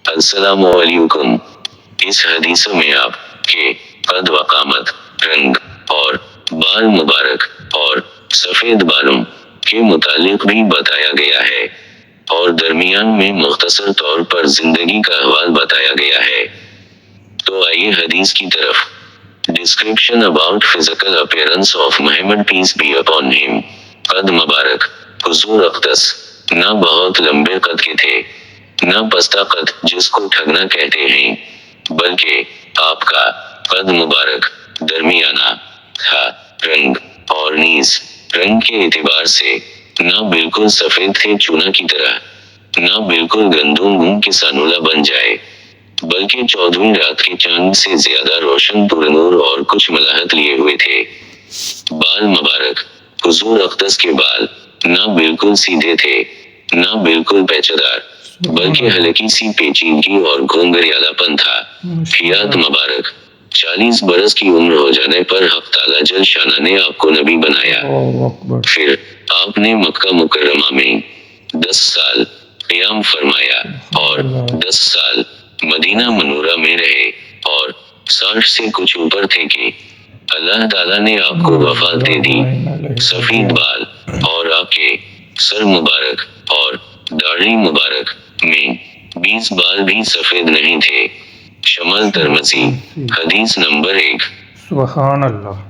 السلام علیکم۔ اس حدیث میں آپ کے قد وقامت، رنگ اور بال مبارک اور سفید بالوں کے متعلق بھی بتایا گیا ہے، اور درمیان میں مختصر طور پر زندگی کا احوال بتایا گیا ہے۔ تو آئیے حدیث کی طرف۔ Description about physical appearance of Muhammad peace be upon him. قد مبارک۔ حضور اقدس نہ بہت لمبے قد کے تھے، نہ پستہ قد جس کو ٹھگنا کہتے ہیں، بلکہ آپ کا قد مبارک درمیانہ تھا، رنگ اور نیز رنگ کے اعتبار سے نہ بالکل سفید تھے چونا کی طرح، نہ بالکل گندم کے سانولا بن جائے، بلکہ 14ویں رات کے چاند سے زیادہ روشن پرنور اور کچھ ملاحت لیے ہوئے تھے۔ بال مبارک۔ حضور اقدس کے بال نہ بالکل سیدھے تھے، نہ بالکل پیچدار، بلکہ ہلکی سی پیچیدگی اور گھنگریالا پن تھا۔ حیات مبارک۔ 40 برس کی عمر ہو جانے پر حق تعالیٰ جل شانہ نے آپ کو نبی بنایا۔ پھر آپ نے مکہ مکرمہ میں 10 سال قیام فرمایا اور 10 سال مدینہ منورہ میں رہے، اور 60 سے کچھ اوپر تھے کہ اللہ تعالیٰ نے آپ کو وفات دے دی۔ سفید بال، اور آپ کے سر مبارک اور داڑھی مبارک میں 20 بال بھی سفید نہیں تھے۔ شمال ترمذی، حدیث نمبر 1۔ سبحان اللہ۔